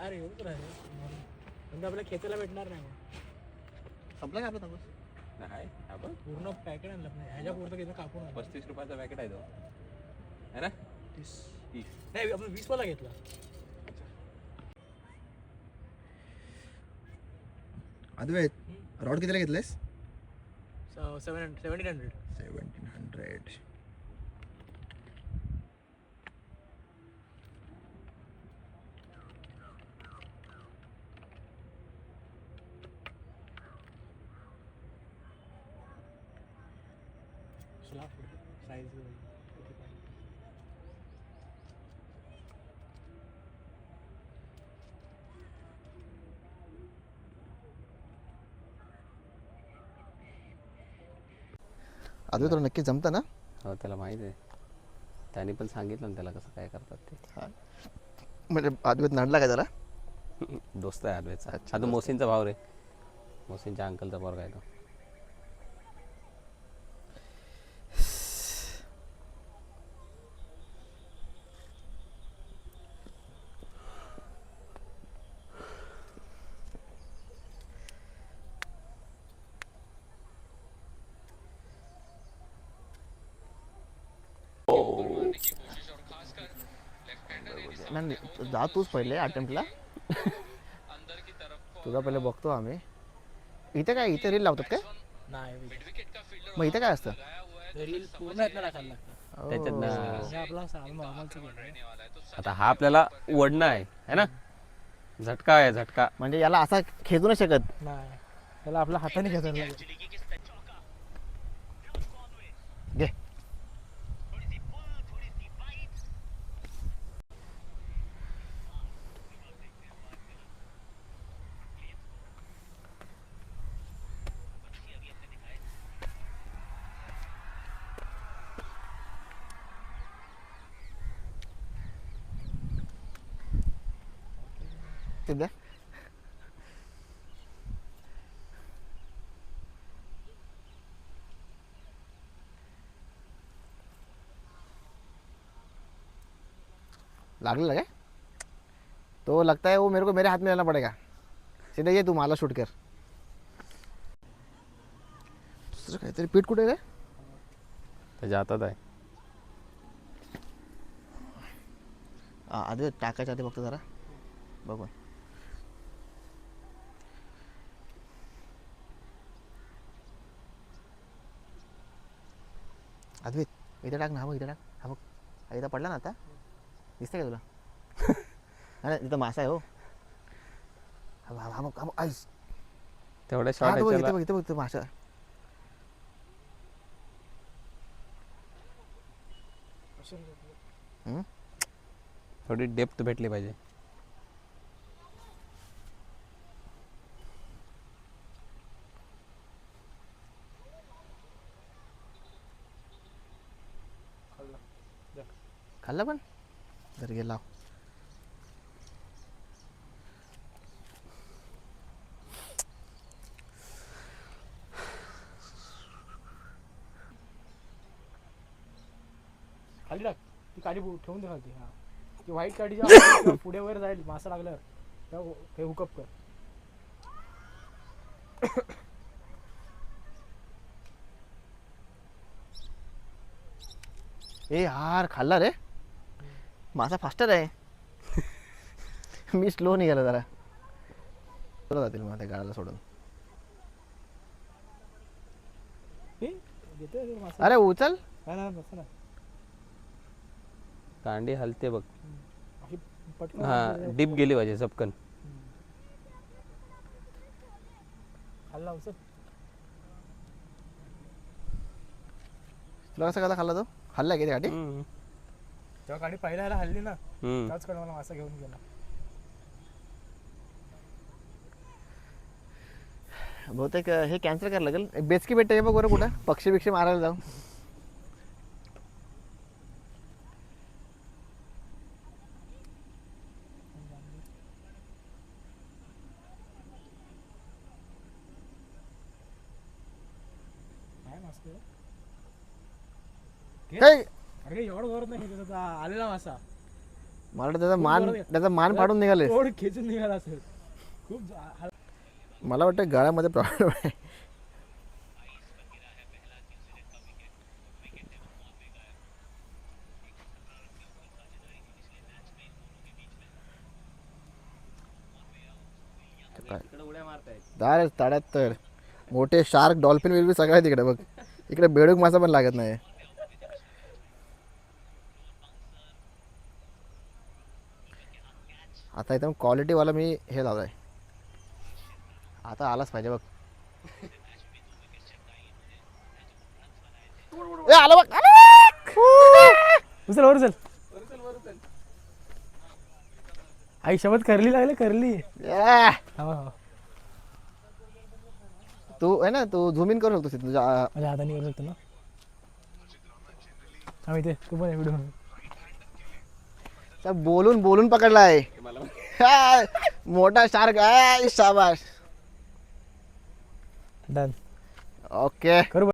अरे येऊन राहिले म्हणजे आपल्याला खेचायला भेटणार नाही मग. संपला का आपला तांबूस? नाही आपण पूर्ण पॅकेट आणलं नाही ह्याच्या पुरतं घेतलं कापून आणलं. 35 रुपयाचा पॅकेट आहे तो है ना 30 30 नाही आपण 20 वाला घेतला. अद्वैत रॉड कितीला घेतलेस? 1700 1700. साईज अद्वैत तुला नक्की जमतं ना? हो त्याला माहित आहे त्याने पण सांगितलं ना त्याला कसं काय करतात ते म्हणजे अद्वैत नडला का जरा? दोस्त आहे आदवेचा अच्छा, हा तो मोसींचा भाव रे मोसींच्या अंकलचा पोरगा आहे तो नाही जा तूच पहिले अटेम्प्टला. तुझा पहिले बघतो आम्ही. इथे काय इथे रील लावतात काय? नाही मग इथे काय असतं? रील पूर्ण यातनं टाकायला लागतं. त्याच्यात ना हे आपला नॉर्मलचं केलं. आता हा आपल्याला वडणं आहे ना झटका आहे झटका म्हणजे याला असा खेचू नाही शकत. नाही त्याला आपल्या हाताने खेचायला लागेल. घे. ते द्या. लागलेला काय? तो लगता है वो मेरे को मेरे हाथ में लेना पड़ेगा. सीधा ये तू मला शूट कर. दुसरं काहीतरी पीठ कुठे रे? त्याच्या हातात आहे आधी टाकायच्या आधी फक्त जरा बघून. अद्वैत इथे टाक ना. हा बघ इथे टाक. हा बघ हा इथं पडला ना आता. दिसतंय का तुला? नाही इथं मासा आहे हो. हा बघ आईस. तेवढ्या हा तो बघ शॉर्ट इथे बघ इथे बघ मासा. थोडी डेप्थ भेटली पाहिजे खाल्लं पण जर गेला. खाली टाक ती काडी ठेवून दे खाली. हा ती व्हाईट काडी जेव्हा पुढे वर जाईल मासा लागल्यावर तेव्हा हे हुकअप कर. ए यार खाल्ला रे. मासा फास्टर आहे. मी स्लो निघाला जरा. जातील मग त्या गाड्याला सोडून. घेतोय मासा. अरे उचल. नाही कांडी हलते बघ अशी पटकन हा डीप गेली पाहिजे चपकन खाल्ला उचल. तुला कसा खाल्ला तो? खाल्ला किती गाठी? तेव्हा गाडी पहिला ह्याला हल्ली ना त्याच कडे मला मासा घेऊन गेला. बहुतेक हे कॅन्सल करायला लागेल. एक बेचकी भेटते बघ बरं कुठं पक्षी बिक्षी मारायला जाऊ. अरे एवढं वरत नाही आलेला मासा मला वाटतं त्याचा मान फाडून निघाले. तोड खेचून निघाला असेल खूप मला वाटतं गळ्यामध्ये प्रॉब्लेम आहे. ताड्यात तर मोठे शार्क डॉल्फिन बिल्फिन सगळं आहे तिकडे बघ. इकडे बेडूक मासा पण लागत नाही. आता एकदम क्वालिटीवाला मी हे लावलाय. आता आलाच पाहिजे बघ. ए, आलं बघ. उचल वर उचल. आई शब्द करली लागले करली. ए, हा हा तू आहे ना, तू झूम इन करू शकतोस इथे तुझ्या माझ्या हाताने करू शकतो ना. आम्ही ते तू पण व्हिडिओ बोलून बोलून पकडलाय. हा, मोठा शार्क आहे. शाबाश. Done okay. करू